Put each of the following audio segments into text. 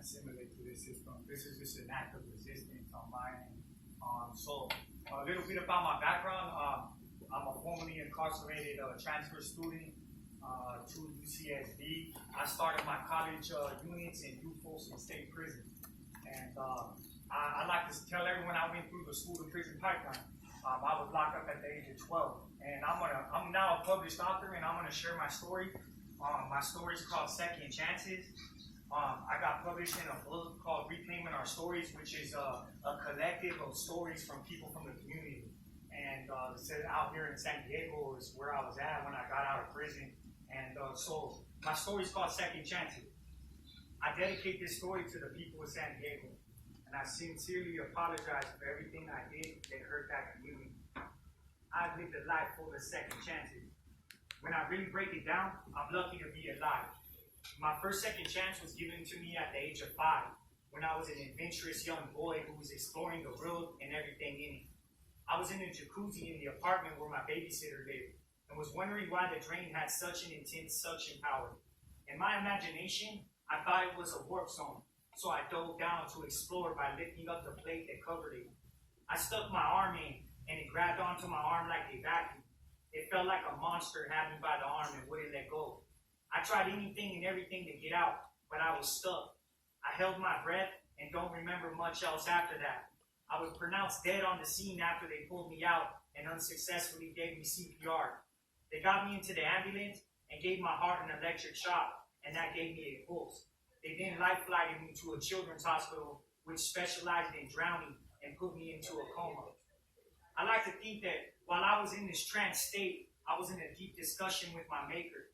assimilate to this system. This is just an act of resistance on my end. So a little bit about my background. I'm a formerly incarcerated transfer student to UCSB. I started my college units in youth Folsom State Prison. And I like to tell everyone I went through the school to prison pipeline. I was locked up at the age of 12. And I'm now a published author, and I'm gonna share my story. My story is called Second Chances. I got published in a book called Reclaiming Our Stories, which is a collective of stories from people from the community. And out here in San Diego is where I was at when I got out of prison. And so my story is called Second Chances. I dedicate this story to the people of San Diego. And I sincerely apologize for everything I did that hurt that community. I've lived a life full of second chances. When I really break it down, I'm lucky to be alive. My first second chance was given to me at the age of 5, when I was an adventurous young boy who was exploring the world and everything in it. I was in a jacuzzi in the apartment where my babysitter lived, and was wondering why the drain had such an intense suction power. In my imagination, I thought it was a warp zone, so I dove down to explore by lifting up the plate that covered it. I stuck my arm in, and it grabbed onto my arm like a vacuum. It felt like a monster had me by the arm and wouldn't let go. I tried anything and everything to get out, but I was stuck. I held my breath and don't remember much else after that. I was pronounced dead on the scene after they pulled me out and unsuccessfully gave me CPR. They got me into the ambulance and gave my heart an electric shock, and that gave me a pulse. They then life-flighted me to a children's hospital which specialized in drowning and put me into a coma. I like to think that while I was in this trance state, I was in a deep discussion with my maker.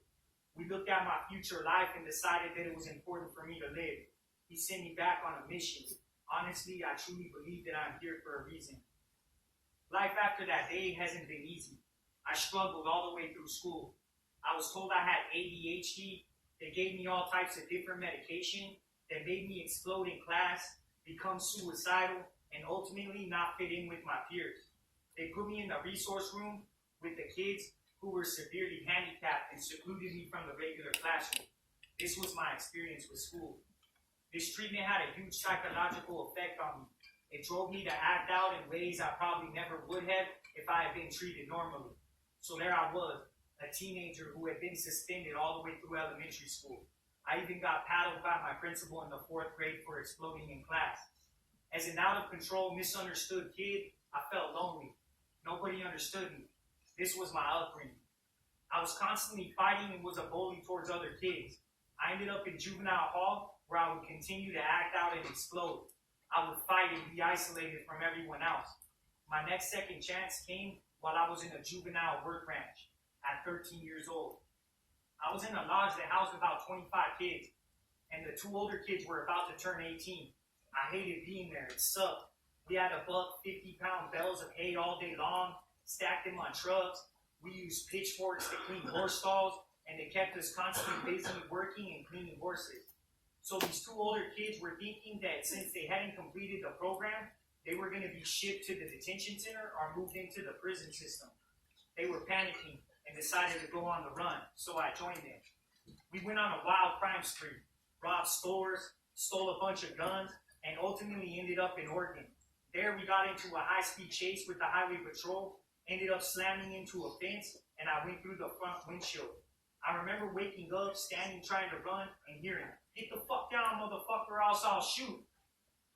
We looked at my future life and decided that it was important for me to live. He sent me back on a mission. Honestly, I truly believe that I'm here for a reason. Life after that day hasn't been easy. I struggled all the way through school. I was told I had ADHD. They gave me all types of different medication that made me explode in class, become suicidal, and ultimately not fit in with my peers. They put me in the resource room with the kids who were severely handicapped and secluded me from the regular classroom. This was my experience with school. This treatment had a huge psychological effect on me. It drove me to act out in ways I probably never would have if I had been treated normally. So there I was, a teenager who had been suspended all the way through elementary school. I even got paddled by my principal in the 4th grade for exploding in class. As an out-of-control, misunderstood kid, I felt lonely. Nobody understood me. This was my upbringing. I was constantly fighting and was a bully towards other kids. I ended up in juvenile hall where I would continue to act out and explode. I would fight and be isolated from everyone else. My next second chance came while I was in a juvenile work ranch at 13 years old. I was in a lodge that housed about 25 kids, and the 2 older kids were about to turn 18. I hated being there. It sucked. We had to buck 50-pound bales of hay all day long, stacked them on trucks. We used pitchforks to clean horse stalls, and they kept us constantly busy working and cleaning horses. So these 2 older kids were thinking that since they hadn't completed the program, they were going to be shipped to the detention center or moved into the prison system. They were panicking and decided to go on the run, so I joined them. We went on a wild crime spree, robbed stores, stole a bunch of guns, and ultimately ended up in Oregon. There we got into a high-speed chase with the highway patrol, ended up slamming into a fence, and I went through the front windshield. I remember waking up, standing, trying to run, and hearing, "Get the fuck down, motherfucker, or else I'll shoot."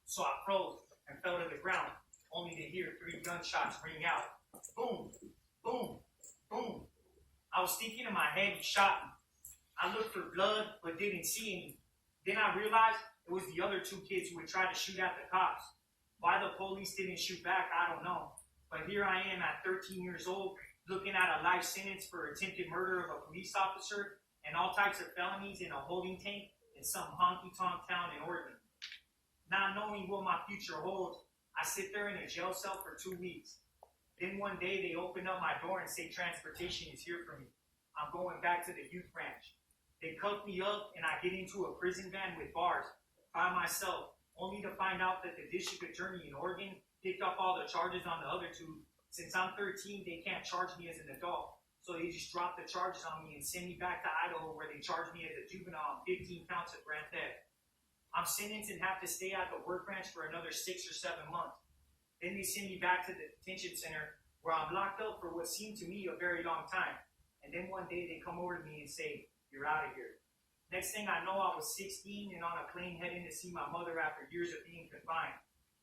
So I froze and fell to the ground, only to hear 3 gunshots ring out. Boom, boom, boom. I was thinking in my head, he shot me. I looked for blood, but didn't see any. Then I realized it was the other 2 kids who had tried to shoot at the cops. Why the police didn't shoot back, I don't know. But here I am at 13 years old, looking at a life sentence for attempted murder of a police officer and all types of felonies in a holding tank in some honky-tonk town in Oregon. Not knowing what my future holds, I sit there in a jail cell for 2 weeks. Then one day they open up my door and say transportation is here for me. I'm going back to the youth ranch. They cuff me up and I get into a prison van with bars by myself, only to find out that the district attorney in Oregon picked up all the charges on the other 2. Since I'm 13, they can't charge me as an adult. So they just drop the charges on me and send me back to Idaho where they charge me as a juvenile on 15 counts of grand theft. I'm sentenced and have to stay at the work branch for another 6 or 7 months. Then they send me back to the detention center where I'm locked up for what seemed to me a very long time. And then one day they come over to me and say, "You're out of here." Next thing I know, I was 16 and on a plane heading to see my mother after years of being confined.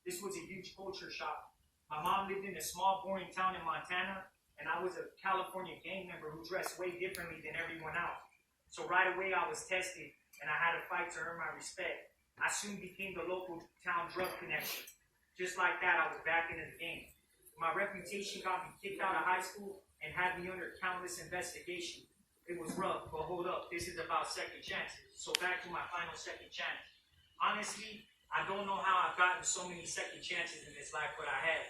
This was a huge culture shock. My mom lived in a small, boring town in Montana, and I was a California gang member who dressed way differently than everyone else. So right away I was tested, and I had to fight to earn my respect. I soon became the local town drug connection. Just like that, I was back into the game. My reputation got me kicked out of high school and had me under countless investigations. It was rough, but hold up, this is about second chances. So back to my final second chance. Honestly, I don't know how I've gotten so many second chances in this life, but I have.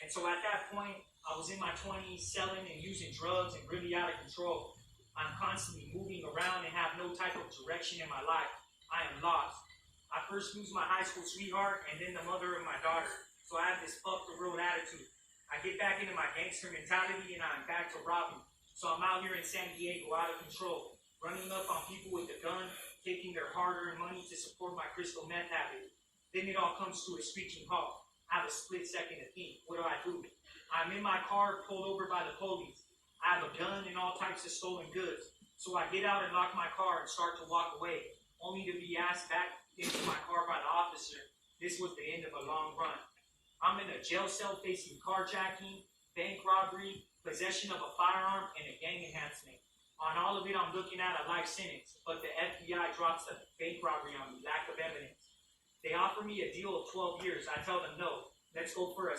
And so at that point, I was in my 20s, selling and using drugs and really out of control. I'm constantly moving around and have no type of direction in my life. I am lost. I first lose my high school sweetheart and then the mother of my daughter. So I have this fuck the road attitude. I get back into my gangster mentality and I'm back to robbing. So I'm out here in San Diego, out of control, running up on people with a gun, taking their hard-earned money to support my crystal meth habit. Then it all comes to a screeching halt. I have a split second to think. What do? I'm in my car, pulled over by the police. I have a gun and all types of stolen goods. So I get out and lock my car and start to walk away, only to be asked back into my car by the officer. This was the end of a long run. I'm in a jail cell facing carjacking, bank robbery, possession of a firearm, and a gang enhancement. On all of it, I'm looking at a life sentence, but the FBI drops the bank robbery on me, lack of evidence. They offer me a deal of 12 years. I tell them no. Let's go for a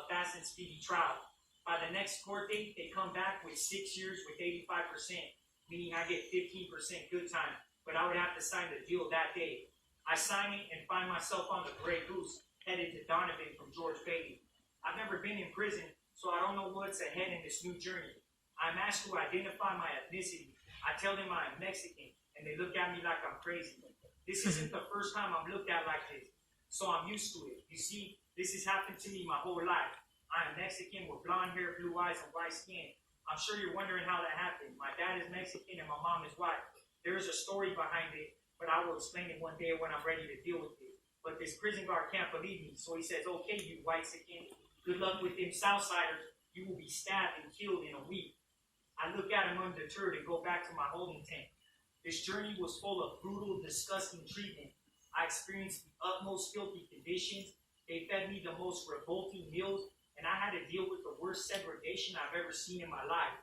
fast and speedy trial. By the next court date, they come back with 6 years with 85%, meaning I get 15% good time, but I would have to sign the deal that day. I sign it and find myself on the Grey Goose, headed to Donovan from George Bailey. I've never been in prison, so I don't know what's ahead in this new journey. I'm asked to identify my ethnicity. I tell them I'm Mexican, and they look at me like I'm crazy. This isn't the first time I'm looked at like this, so I'm used to it. You see, this has happened to me my whole life. I am Mexican with blonde hair, blue eyes, and white skin. I'm sure you're wondering how that happened. My dad is Mexican and my mom is white. There is a story behind it, but I will explain it one day when I'm ready to deal with it. But this prison guard can't believe me, so he says, "Okay, you white-skin, good luck with them Southsiders. You will be stabbed and killed in a week." I look at him undeterred and go back to my holding tank. This journey was full of brutal, disgusting treatment. I experienced the utmost filthy conditions. They fed me the most revolting meals, and I had to deal with the worst segregation I've ever seen in my life.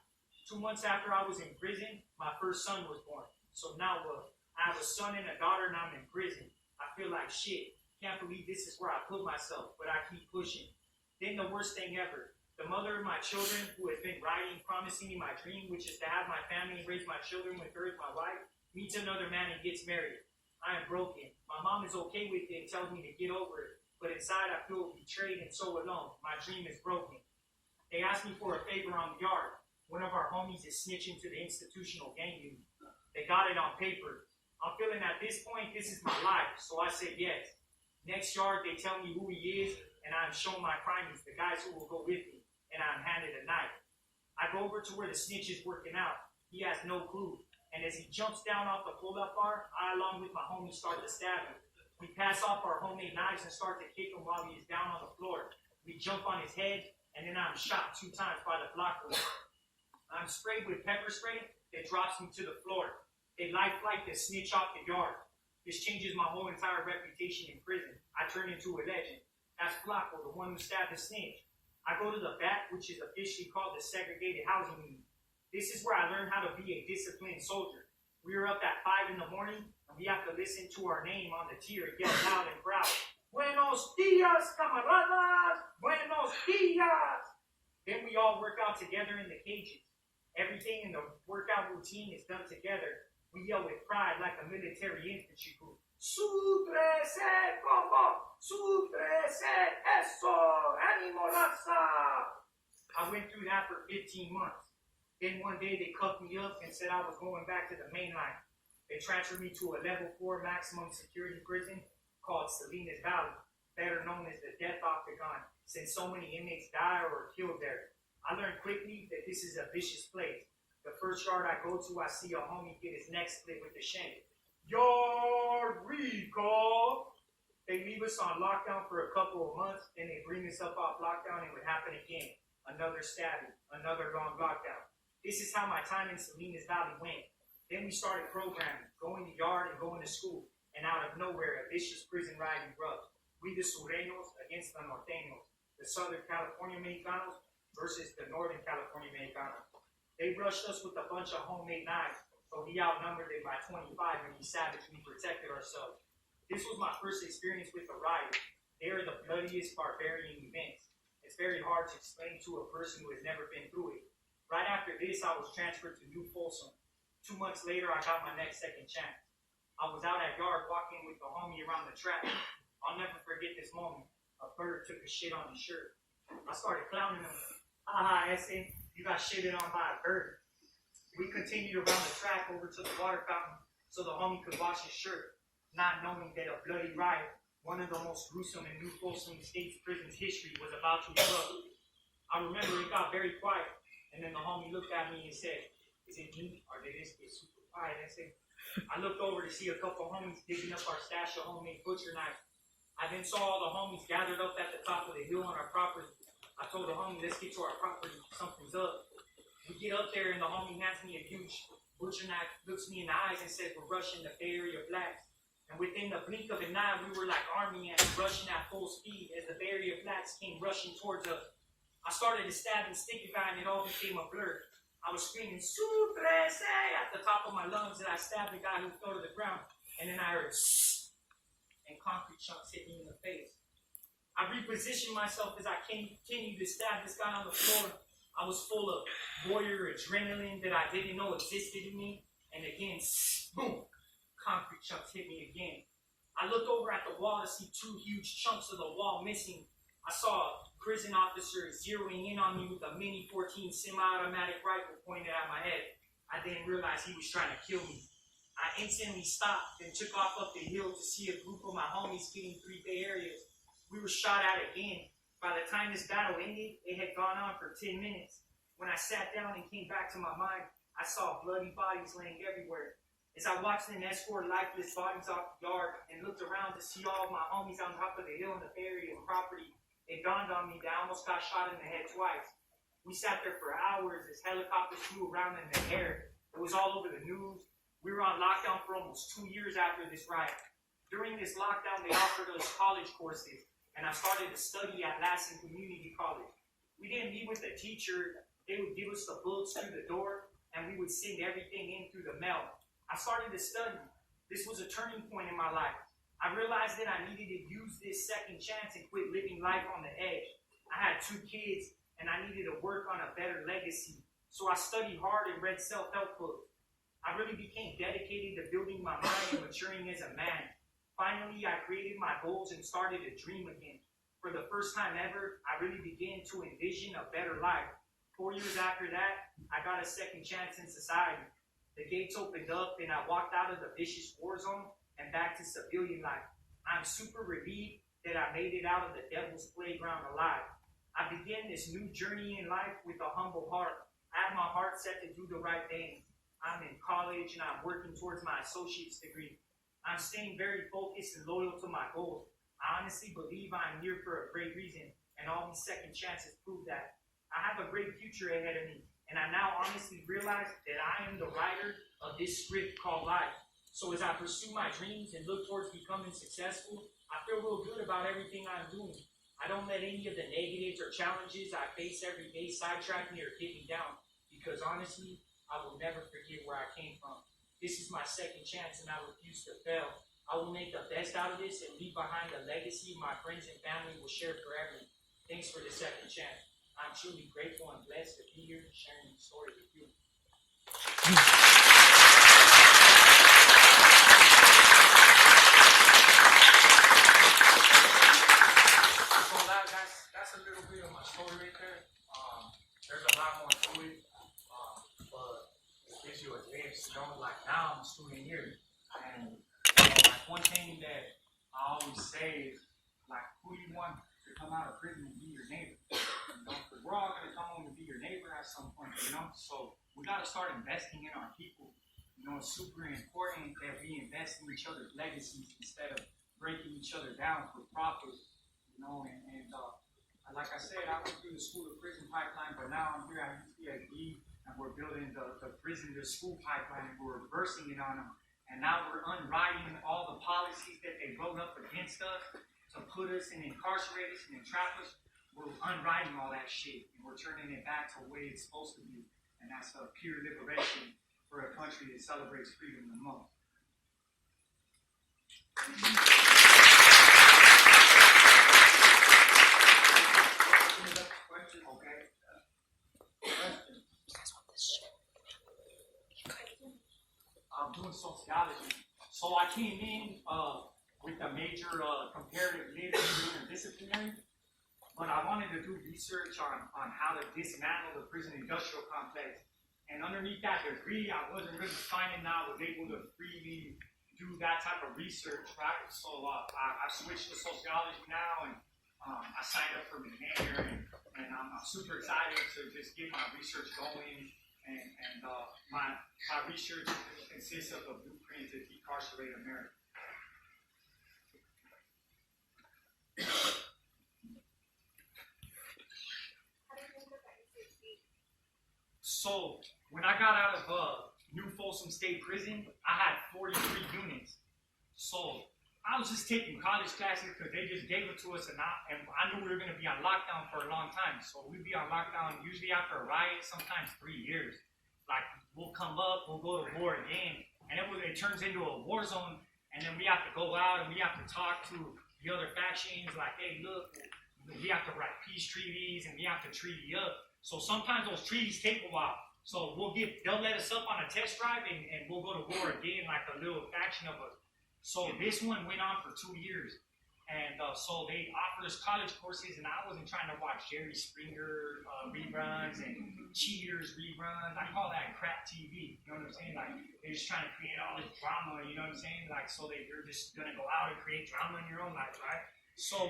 2 months after I was in prison, my first son was born. So now what? I have a son and a daughter, and I'm in prison. I feel like shit. Can't believe this is where I put myself, but I keep pushing. Then the worst thing ever. The mother of my children, who has been writing, promising me my dream, which is to have my family and raise my children with her as my wife, meets another man and gets married. I am broken. My mom is okay with it and tells me to get over it. But inside I feel betrayed and so alone. My dream is broken. They asked me for a favor on the yard. One of our homies is snitching to the institutional gang unit. They got it on paper. I'm feeling at this point, this is my life, so I said yes. Next yard, they tell me who he is, and I'm shown my cronies, the guys who will go with me, and I'm handed a knife. I go over to where the snitch is working out. He has no clue. And as he jumps down off the pull-up bar, I, along with my homies, start to stab him. We pass off our homemade knives and start to kick him while he is down on the floor. We jump on his head, and then I'm shot 2 times by the Flaco. I'm sprayed with pepper spray that drops me to the floor. They lifelike the snitch off the yard. This changes my whole entire reputation in prison. I turn into a legend. That's Flaco, the one who stabbed the snitch. I go to the back, which is officially called the segregated housing unit. This is where I learned how to be a disciplined soldier. We are up at 5 in the morning, and we have to listen to our name on the tier yell loud and proud. Buenos dias, camaradas! Buenos dias! Then we all work out together in the cages. Everything in the workout routine is done together. We yell with pride like a military infantry group. Súbrese, combo! Súbrese, eso! Animo laza! I went through that for 15 months. Then one day they cuffed me up and said I was going back to the main line. They transferred me to a level 4 maximum security prison called Salinas Valley, better known as the Death Octagon, since so many inmates die or are killed there. I learned quickly that this is a vicious place. The first yard I go to, I see a homie get his neck split with a shank. Yard recall. They leave us on lockdown for a couple of months, and they bring us up off lockdown, and it would happen again. Another stabbing, another long lockdown. This is how my time in Salinas Valley went. Then we started programming, going to yard and going to school, and out of nowhere, a vicious prison riot erupts. We the Sureños against the Norteños, the Southern California Mexicanos versus the Northern California Mexicanos. They rushed us with a bunch of homemade knives, but we outnumbered them by 25, and we savagely protected ourselves. This was my first experience with a riot. They are the bloodiest barbarian events. It's very hard to explain to a person who has never been through it. Right after this, I was transferred to New Folsom. 2 months later, I got my next second chance. I was out at yard walking with the homie around the track. I'll never forget this moment. A bird took a shit on his shirt. I started clowning him. Haha, Ese, you got shitted on by a bird. We continued around the track over to the water fountain so the homie could wash his shirt, not knowing that a bloody riot, one of the most gruesome in New Folsom State's prison's history, was about to erupt. I remember it got very quiet, and then the homie looked at me and said, "Is it me, or did this get super quiet?" I looked over to see a couple homies digging up our stash of homemade butcher knives. I then saw all the homies gathered up at the top of the hill on our property. I told the homie, "Let's get to our property, something's up." We get up there, and the homie hands me a huge butcher knife, looks me in the eyes, and said, "We're rushing the Bay Area Blacks." And within the blink of an eye, we were like army ants rushing at full speed as the Bay Area Blacks came rushing towards us. I started to stab and stick a guy, and it all became a blur. I was screaming, "Suprese!" at the top of my lungs, and I stabbed the guy who fell to the ground. And then I heard, "Shh," and concrete chunks hit me in the face. I repositioned myself as I continued to stab this guy on the floor. I was full of warrior adrenaline that I didn't know existed in me. And again, boom, concrete chunks hit me again. I looked over at the wall to see 2 huge chunks of the wall missing. I saw a prison officer zeroing in on me with a Mini 14 semi-automatic rifle pointed at my head. I didn't realize he was trying to kill me. I instantly stopped and took off up the hill to see a group of my homies getting 3 Bay Areas. We were shot at again. By the time this battle ended, it had gone on for 10 minutes. When I sat down and came back to my mind, I saw bloody bodies laying everywhere. As I watched them escort lifeless bodies off the yard and looked around to see all of my homies on top of the hill in the Bay Area property, it dawned on me that I almost got shot in the head twice. We sat there for hours as helicopters flew around in the air. It was all over the news. We were on lockdown for almost 2 years after this riot. During this lockdown, they offered us college courses, and I started to study at Lassen Community College. We didn't meet with a teacher. They would give us the books through the door, and we would send everything in through the mail. I started to study. This was a turning point in my life. I realized that I needed to use this second chance and quit living life on the edge. I had 2 kids, and I needed to work on a better legacy. So I studied hard and read self-help books. I really became dedicated to building my mind and maturing as a man. Finally, I created my goals and started to dream again. For the first time ever, I really began to envision a better life. 4 years after that, I got a second chance in society. The gates opened up and I walked out of the vicious war zone and back to civilian life. I'm super relieved that I made it out of the devil's playground alive. I began this new journey in life with a humble heart. I have my heart set to do the right thing. I'm in college and I'm working towards my associate's degree. I'm staying very focused and loyal to my goals. I honestly believe I'm here for a great reason, and all these second chances prove that. I have a great future ahead of me, and I now honestly realize that I am the writer of this script called life. So as I pursue my dreams and look towards becoming successful, I feel real good about everything I'm doing. I don't let any of the negatives or challenges I face every day sidetrack me or get me down, because honestly, I will never forget where I came from. This is my second chance and I refuse to fail. I will make the best out of this and leave behind a legacy my friends and family will share forever. Thanks for the second chance. I'm truly grateful and blessed to be here sharing this story with you. So that's a little bit of my story right there. There's a lot more to it. But it gives you a glimpse, like now I'm a student here. And like one thing that I always say is, like, who you want to come out of prison and be your neighbor? Because we're all going to come home and be your neighbor at some point, So we got to start investing in our people. it's super important that we invest in each other's legacies instead of breaking each other down for profit. Like I said, I went through the school to prison pipeline, but now I'm here at UTSB, and we're building the prison to school pipeline, and we're reversing it on them. And now we're unwriting all the policies that they wrote up against us to put us and incarcerate us and entrap us. We're unwriting all that shit, and we're turning it back to the way it's supposed to be. And that's a pure liberation for a country that celebrates freedom the most. I'm doing sociology. So I came in with a major comparative lit and interdisciplinary, but I wanted to do research on how to dismantle the prison industrial complex. And underneath that degree, I wasn't really finding I was able to freely do that type of research, right? So I switched to sociology now, and I signed up for McNair, and I'm super excited to just get my research going. And my research consists of a blueprint to decarcerate America. So when I got out of New Folsom State Prison, I had 43 units. So I was just taking college classes because they just gave it to us, and I knew we were going to be on lockdown for a long time. So we'd be on lockdown usually after a riot, sometimes 3 years. Like, we'll come up, we'll go to war again, and it turns into a war zone, and then we have to go out and we have to talk to the other factions, like, hey, look, we have to write peace treaties and we have to treaty up. So sometimes those treaties take a while. So they'll let us up on a test drive, and we'll go to war again, like a little faction of us. So this one went on for 2 years. And so they offered us college courses, and I wasn't trying to watch Jerry Springer reruns and Cheaters reruns. I call that crap TV. You know what I'm saying? Like, they're just trying to create all this drama, you know what I'm saying? Like, so you're just going to go out and create drama in your own life, right? So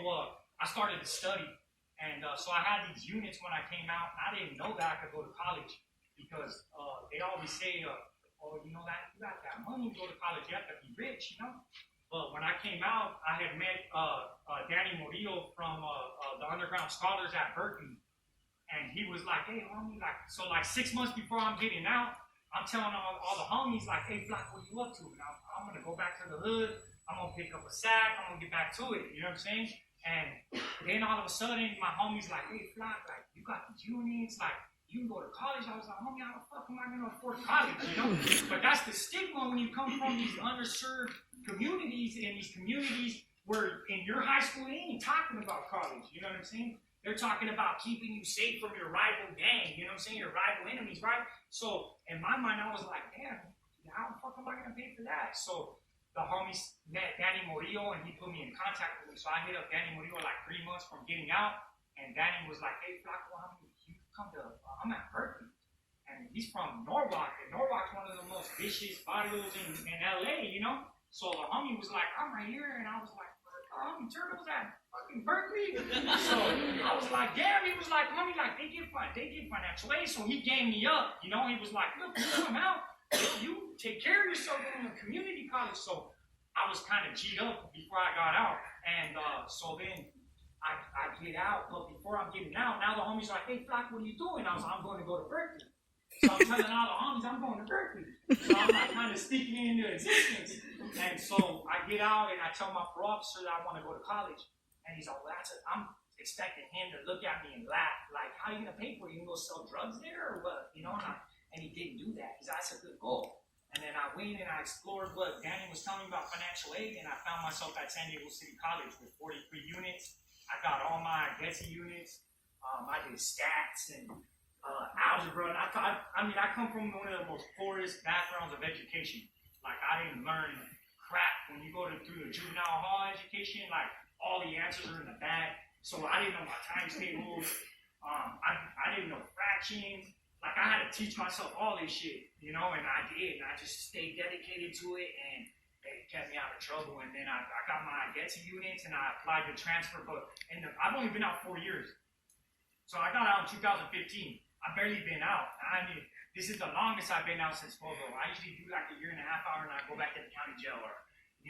I started to study. And so I had these units when I came out, and I didn't know that I could go to college because they always say, oh, you know that you got that money to go to college, you have to be rich, you know? But when I came out, I had met Danny Murillo from the Underground Scholars at Berkeley. And he was like, hey, homie, so 6 months before I'm getting out, I'm telling all the homies, like, hey, Flaco, what are you up to? And I'm going to go back to the hood. I'm going to pick up a sack. I'm going to get back to it. You know what I'm saying? And then all of a sudden, my homie's like, hey, Flaco, like, you got these units, like, you can go to college. I was like, homie, how the fuck am I going to afford college, you know? But that's the stigma when you come from these underserved communities, and these communities where in your high school, they ain't talking about college, you know what I'm saying? They're talking about keeping you safe from your rival gang, you know what I'm saying? Your rival enemies, right? So in my mind, I was like, damn, how the fuck am I going to pay for that? So the homies met Danny Murillo, and he put me in contact with me. So I hit up Danny Murillo like 3 months from getting out, and Danny was like, hey, Flaco, you come to, I'm at Berkeley. And he's from Norwalk, and Norwalk's one of the most vicious barrios in LA, you know? So the homie was like, I'm right here, and I was like, homie, Turtle's at fucking Berkeley. So I was like, damn, he was like, homie, like, they get financial aid. So he gave me up, you know? He was like, look, you come out, you take care of yourself in a community college. So I was kind of G'd up before I got out. And so then I get out, but before I'm getting out, now the homies are like, hey, Flaco, what are you doing? I was like, I'm going to go to Berkeley. So I'm telling all the homies I'm going to Berkeley. So I'm like kind of speaking into existence. And so I get out and I tell my parole officer that I want to go to college. And he's like, well, I'm expecting him to look at me and laugh. Like, how are you going to pay for it? You going to go sell drugs there or what? You know, and he didn't do that. He's like, that's a good goal. And then I went and I explored what Danny was telling me about financial aid. And I found myself at San Diego City College with 43 units. I got all my GETSI units. I did stats and algebra. And I come from one of the most poorest backgrounds of education. Like, I didn't learn crap when you go through the juvenile hall education. Like, all the answers are in the back. So I didn't know my times tables. I didn't know fractions. Like, I had to teach myself all this shit, you know, and I did. And I just stayed dedicated to it, and it kept me out of trouble. And then I got my GETSI units, and I applied to transfer. But I've only been out 4 years. So I got out in 2015. I've barely been out. I mean, this is the longest I've been out since Bobo. I usually do like a year and a half out, and I go back to the county jail, or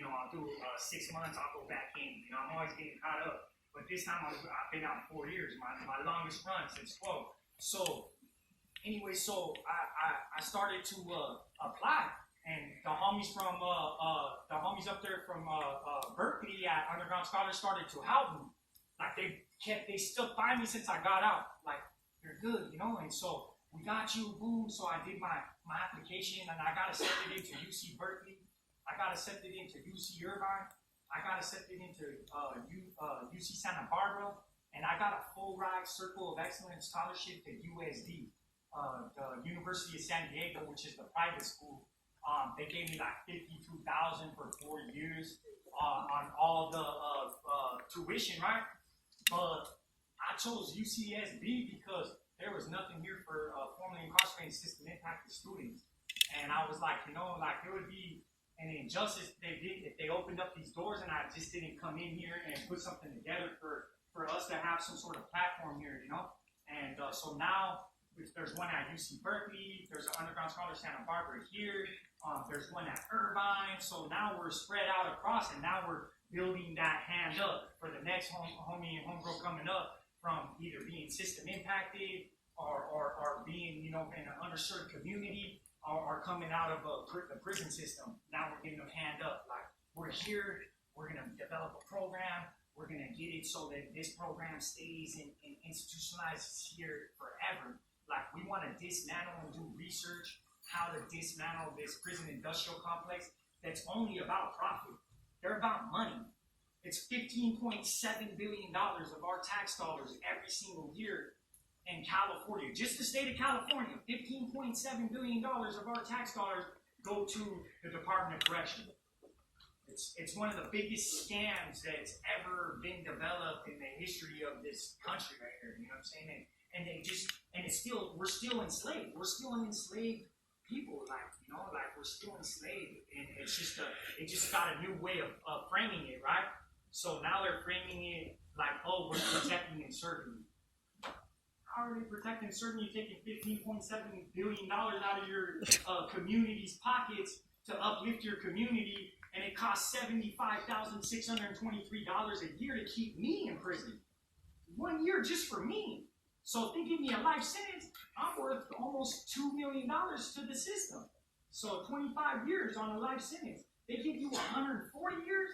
I'll do 6 months. I'll go back in. I'm always getting caught up. But this time I've been out 4 years, my longest run since 12. So anyway, I started to apply, and the homies up there from Berkeley at Underground Scholars started to help me. Like they still find me since I got out. Like, you're good, and so we got you, boom. So I did my application, and I got accepted into UC Berkeley. I got accepted into UC Irvine. I got accepted into UC Santa Barbara, and I got a full ride Circle of Excellence scholarship to USD, the University of San Diego, which is the private school. They gave me like $52,000 for 4 years on all the tuition, right? But I chose UCSB because there was nothing here for formerly incarcerated system impacted students, and I was like, it would be an injustice if they opened up these doors and I just didn't come in here and put something together for us to have some sort of platform here, And so now there's one at UC Berkeley, there's an Underground Scholar Santa Barbara here, there's one at Irvine. So now we're spread out across, and now we're building that hand up for the next homie and homegirl coming up from either being system impacted or being, in an underserved community, or coming out of the prison system. Now we're getting them hand up. Like, we're here, we're going to develop a program, we're going to get it so that this program stays and institutionalized here forever. Like, we want to dismantle and do research how to dismantle this prison industrial complex that's only about profit. They're about money. It's $15.7 billion of our tax dollars every single year in California. Just the state of California, $15.7 billion of our tax dollars go to the Department of Correction. It's one of the biggest scams that's ever been developed in the history of this country right here. You know what I'm saying? We're still enslaved. We're still an enslaved people. We're still enslaved. And it just got a new way of framing it, right? So now they're framing it like, oh, we're protecting and serving you. How are they protecting and serving you, taking $15.7 billion out of your community's pockets to uplift your community, and it costs $75,623 a year to keep me in prison? 1 year just for me. So if they give me a life sentence, I'm worth almost $2 million to the system. So 25 years on a life sentence. They give you 140 years.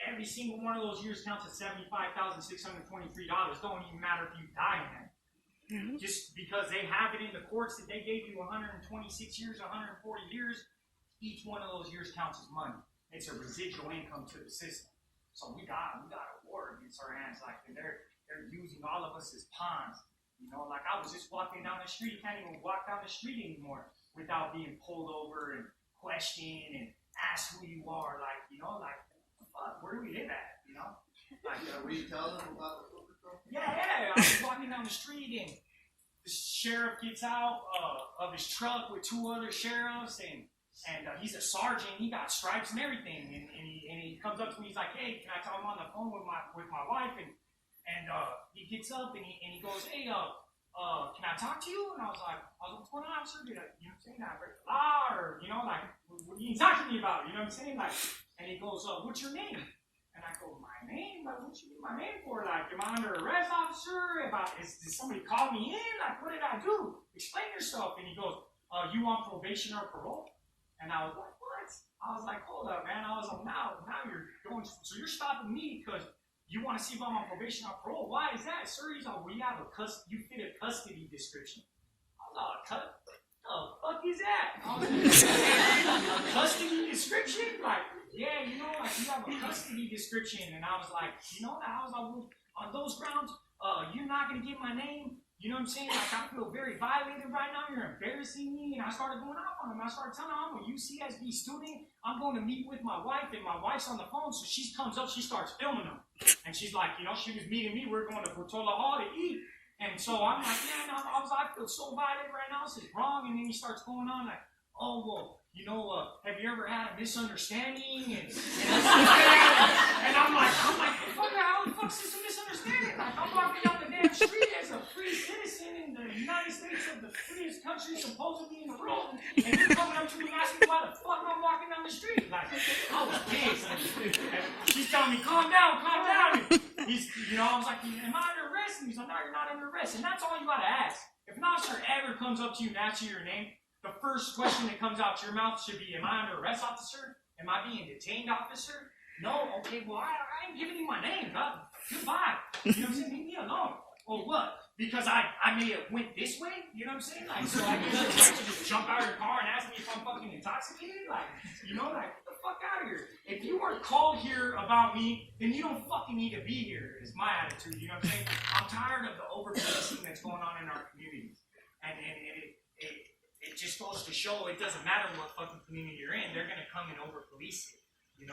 Every single one of those years counts at $75,623. Don't even matter if you die in that. Mm-hmm. Just because they have it in the courts that they gave you 126 years, 140 years, each one of those years counts as money. It's a residual income to the system. So we got a war against our hands. Like, they're using all of us as pawns. Like, I was just walking down the street. You can't even walk down the street anymore without being pulled over and questioned and asked who you are. Where do we live at? Were you telling them about the Flaco patrol? Yeah. I was walking down the street, and the sheriff gets out of his truck with 2 other sheriffs, and he's a sergeant. He got stripes and everything, and he comes up to me. He's like, "Hey, can I talk? I'm on the phone with my wife?" And he gets up and he goes, "Hey, can I talk to you?" And I was like, "What's going on, sir? Did I, saying I break the law, or what are you talking to me about?" You know what I'm saying? And he goes, "What's your name?" And I go, "My name? Like, what you need my name for? Like, am I under arrest, officer? Did somebody call me in? Like, what did I do? Explain yourself." And he goes, "You on probation or parole?" And I was like, "What?" I was like, "Hold up, man." I was like, now you're going, so you're stopping me because you want to see if I'm on probation or parole. Why is that, sir? He's like, "Well, you fit a custody description." I was like, "What the fuck is that?" I was like, "A custody description?" Like, yeah, you have a custody description. And I was like, well, on those grounds, you're not going to get my name. You know what I'm saying? Like, I feel very violated right now. You're embarrassing me. And I started going off on him. I started telling him I'm a UCSB student. I'm going to meet with my wife, and my wife's on the phone. So she comes up, she starts filming him. And she's like, she was meeting me. We're going to Portola Hall to eat. And so I'm like, "Man, I feel so violated right now. This is wrong." And then he starts going on like, "Oh, well, have you ever had a misunderstanding?" And I'm like, how the fuck's this a misunderstanding? Like, I'm walking down the damn street as a free citizen in the United States of the freest country supposedly in the world, and you're coming up to me and asking me why the fuck I'm walking down the street. Like, I was pissed. And she's telling me, calm down, calm down. And he's, I was like, am I under arrest? And he's like, no, you're not under arrest. And that's all you gotta ask. If an officer ever comes up to you and asks you your name, the first question that comes out your mouth should be, am I under arrest, officer? Am I being detained, officer? No? Okay, well, I ain't giving you my name, God. Goodbye. You know what I'm saying? Leave me alone. Or what? Because I may have went this way? You know what I'm saying? Like, so I can just jump out of your car and ask me if I'm fucking intoxicated? Like, get the fuck out of here. If you weren't called here about me, then you don't fucking need to be here, is my attitude. You know what I'm saying? I'm tired of the over-policing that's going on in our communities. And it just goes to show it doesn't matter what fucking community you're in, they're going to come and over-police it. And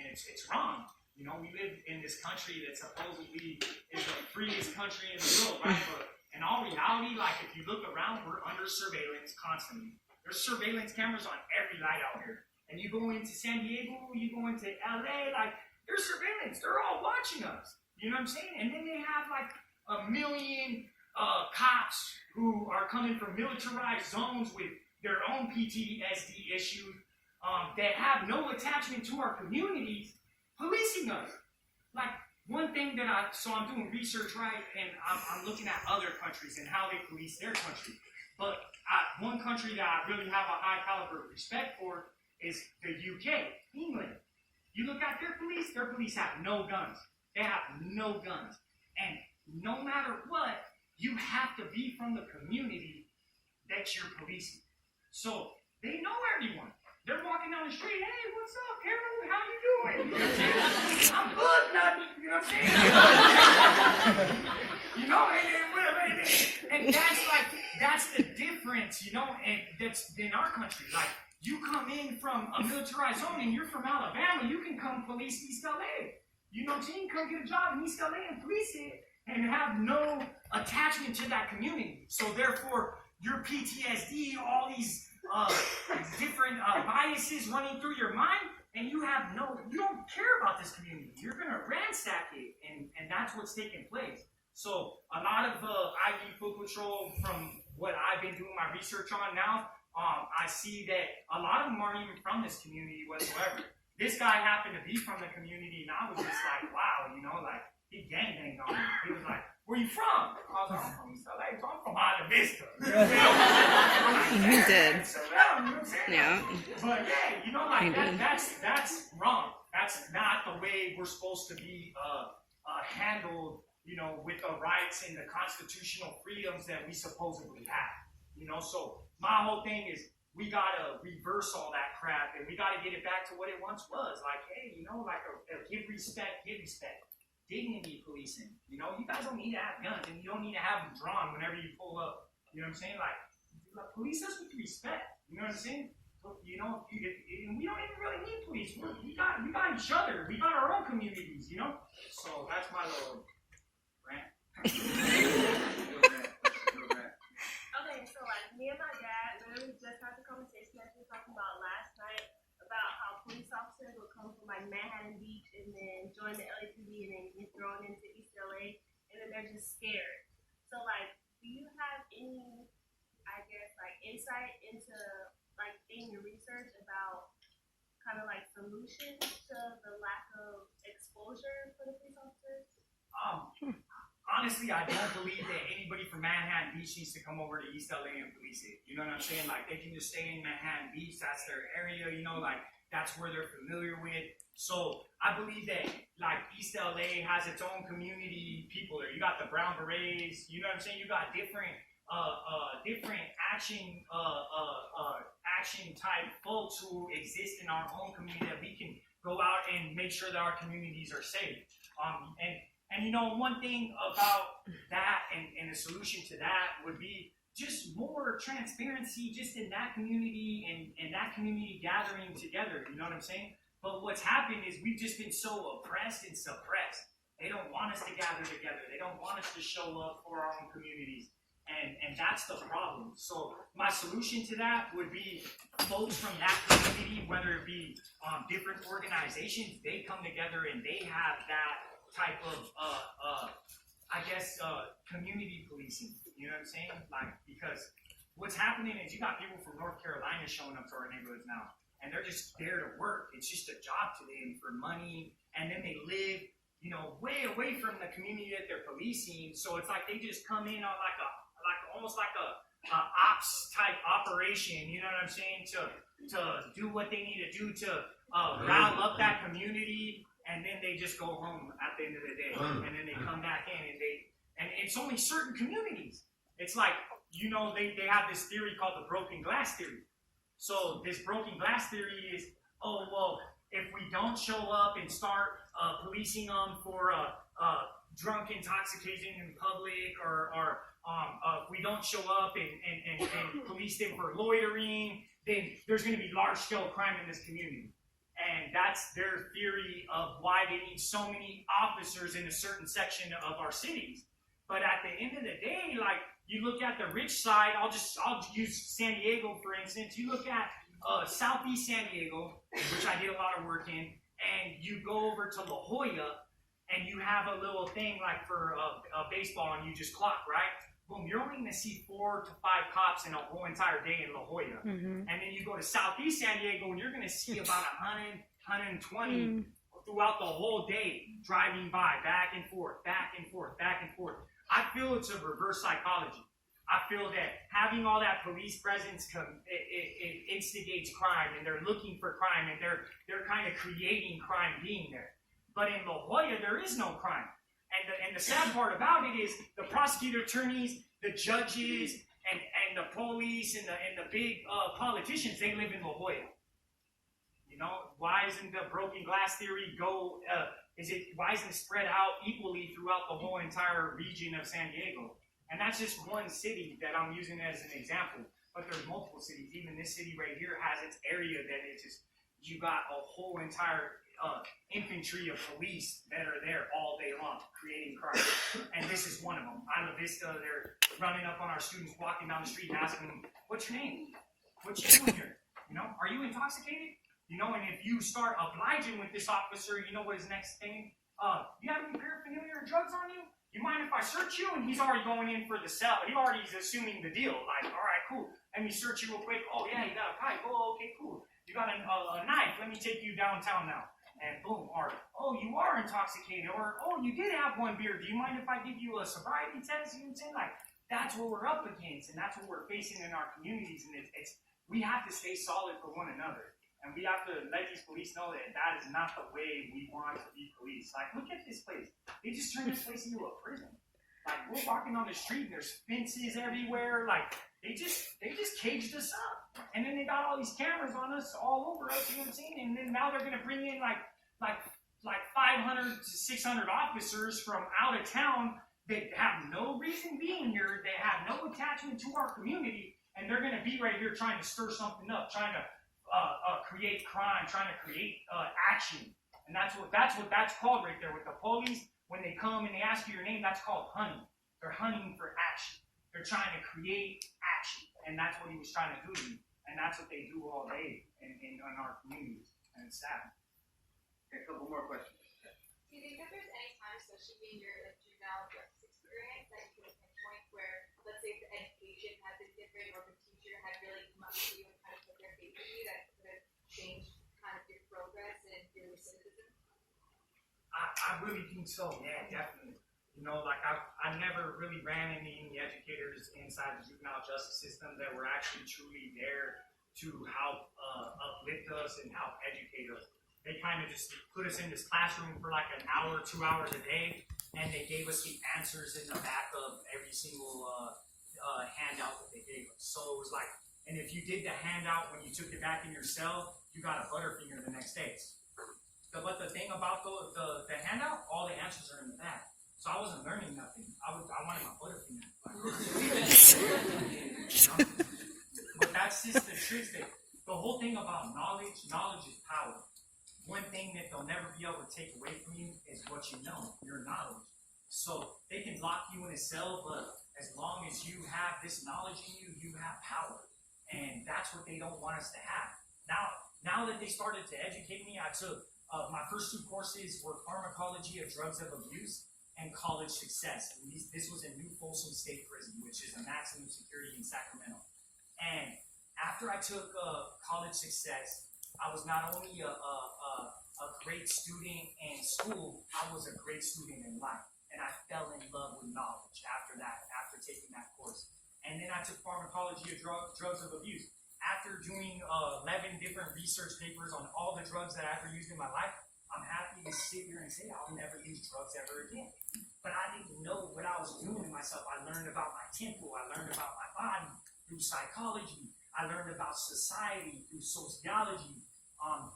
it's wrong. We live in this country that supposedly is the freest country in the world, right? But in all reality, like, if you look around, we're under surveillance constantly. There's surveillance cameras on every light out here. And you go into San Diego, you go into LA, like, there's surveillance. They're all watching us. You know what I'm saying? And then they have, like, 1 million cops who are coming from militarized zones with their own PTSD issues that have no attachment to our communities, policing us. Like, one thing that I'm doing research, right, and I'm looking at other countries and how they police their country. But one country that I really have a high caliber of respect for is the UK, England. You look at their police have no guns. They have no guns. And no matter what, you have to be from the community that you're policing. So they know everyone. They're walking down the street, hey, what's up, Harold? How you doing? You know what I'm saying? I'm good, nothing. You know what I'm saying? And that's the difference, and that's in our country. Like, you come in from a militarized zone and you're from Alabama, you can come police East LA. You know what I'm saying? Come get a job in East LA and police it and have no attachment to that community. So therefore, your PTSD, all these different biases running through your mind, and you don't care about this community. You're going to ransack it, and that's what's taking place. So a lot of ID Foot Patrol, from what I've been doing my research on now, I see that a lot of them aren't even from this community whatsoever. This guy happened to be from the community, and I was just like, wow, he gangbanged on me. He was like, where you from? I was like, I'm from East LA, so I'm from Isla Vista. He did. Yeah. But yeah, that's wrong. That's not the way we're supposed to be handled, with the rights and the constitutional freedoms that we supposedly have. So my whole thing is we gotta reverse all that crap and we gotta get it back to what it once was. Like, hey, give respect. Dignity policing. You guys don't need to have guns and you don't need to have them drawn whenever you pull up. You know what I'm saying? Like police us with respect. You know what I'm saying? And we don't even really need police. We got each other. We got our own communities, So that's my little rant. Okay, so me and my dad literally just had the conversation that we were talking about last night about how police officers will come from Manhattan Beach and then join the LAPD and then get thrown into East LA and then they're just scared. So do you have any, insight into in your research about kind of solutions to the lack of exposure for the police officers? Honestly, I don't believe that anybody from Manhattan Beach needs to come over to East LA and police it. You know what I'm saying? They can just stay in Manhattan Beach. That's their area, that's where they're familiar with. So I believe that, East LA has its own community people there. You got the Brown Berets, you know what I'm saying? You got different action type folks who exist in our own community that we can go out and make sure that our communities are safe. And one thing about that and a solution to that would be just more transparency just in that community and that community gathering together, you know what I'm saying? But what's happened is we've just been so oppressed and suppressed. They don't want us to gather together. They don't want us to show up for our own communities. And that's the problem. So my solution to that would be folks from that community, whether it be different organizations, they come together and they have that type of I guess, community policing. You know what I'm saying? Like, because what's happening is you got people from North Carolina showing up to our neighborhoods now, and they're just there to work. It's just a job to them for money, and then they live, way away from the community that they're policing. So it's like they just come in on almost like a ops type operation. You know what I'm saying? To do what they need to do to rile up that community, and then they just go home at the end of the day, and then they come back in, and it's only certain communities. It's like, they have this theory called the broken glass theory. So this broken glass theory is, oh, well, if we don't show up and start policing them for drunk intoxication in public, or if we don't show up and police them for loitering, then there's going to be large-scale crime in this community. And that's their theory of why they need so many officers in a certain section of our cities. But at the end of the day, like, you look at the rich side, I'll use San Diego, for instance. You look at Southeast San Diego, which I did a lot of work in, and you go over to La Jolla, and you have a little thing like for baseball, and you just clock, right? Boom, you're only going to see 4 to 5 cops in a whole entire day in La Jolla. And then you go to Southeast San Diego, and you're going to see about 100, 120 throughout the whole day, driving by, back and forth, back and forth, back and forth. I feel it's a reverse psychology. I feel that having all that police presence it instigates crime, and they're looking for crime, and they're kind of creating crime being there. But in La Jolla, there is no crime. And the sad part about it is the prosecutor attorneys, the judges, and the police, and the big politicians, they live in La Jolla. Why isn't the broken glass theory why isn't it spread out equally throughout the whole entire region of San Diego? And that's just one city that I'm using as an example. But there's multiple cities. Even this city right here has its area that it's just, you got a whole entire infantry of police that are there all day long creating crime. And this is one of them. Isla Vista, they're running up on our students walking down the street and asking them, what's your name? What you doing here? Are you intoxicated? And if you start obliging with this officer, what his next thing? You have any paraphernalia or drugs on you? You mind if I search you? And he's already going in for the cell. He already is assuming the deal. Like, all right, cool. Let me search you real quick. Oh, yeah, you got a pipe. Oh, okay, cool. You got a knife. Let me take you downtown now. And boom, or, oh, you are intoxicated. Or, oh, you did have one beer. Do you mind if I give you a sobriety test? You know what I'm saying? Like, that's what we're up against. And that's what we're facing in our communities. And we have to stay solid for one another. And we have to let these police know that that is not the way we want to be policed. Like, look at this place. They just turned this place into a prison. Like, we're walking on the street, and there's fences everywhere. Like, they just caged us up. And then they got all these cameras on us all over us, you know what I'm saying? And then now they're going to bring in like 500 to 600 officers from out of town that have no reason being here. They have no attachment to our community. And they're going to be right here trying to stir something up, trying to create crime, trying to create action. And that's what that's called right there with the police. When they come and they ask you your name, that's called hunting. They're hunting for action. They're trying to create action. And that's what he was trying to do to me. And that's what they do all day in our communities. And it's sad. Okay, a couple more questions. Do you think that there's any time, especially in your juvenile justice experience, that you can pinpoint where, let's say, the education had been different, or the teacher had really come up to you and kind of put their faith in you, that could have changed kind of your progress and your recidivism? I really think so. Yeah, definitely. I never really ran into any educators inside the juvenile justice system that were actually truly there to help uplift us and help educate us. They kind of just put us in this classroom for like an hour, 2 hours a day, and they gave us the answers in the back of every single handout that they gave us. So it was like, and if you did the handout when you took it back in your cell, you got a Butterfinger the next day. But the thing about the handout, all the answers are in the back. So I wasn't learning nothing. I wanted my Butterfinger. But that's just the truth. The whole thing about knowledge is power. One thing that they'll never be able to take away from you is what you know, your knowledge. So they can lock you in a cell, but as long as you have this knowledge in you, you have power. And that's what they don't want us to have. Now that they started to educate me, I took my first 2 courses were pharmacology of drugs of abuse and college success. And this was in New Folsom State Prison, which is a maximum security in Sacramento. And after I took college success, I was not only a great student in school, I was a great student in life. And I fell in love with knowledge after taking that course. And then I took pharmacology of drugs of abuse. After doing 11 different research papers on all the drugs that I ever used in my life, I'm happy to sit here and say I'll never use drugs ever again. But I didn't know what I was doing to myself. I learned about my temple. I learned about my body through psychology. I learned about society through sociology.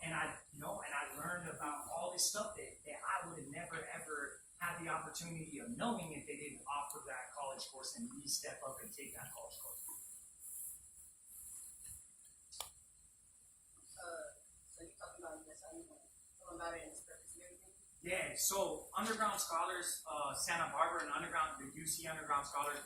And I learned about all this stuff that I would have never ever had the opportunity of knowing if they didn't offer that college course and me step up and take that college course. So you talking about this? How you going about it and its purpose and everything? Yeah. So underground scholars, Santa Barbara and the UC underground scholars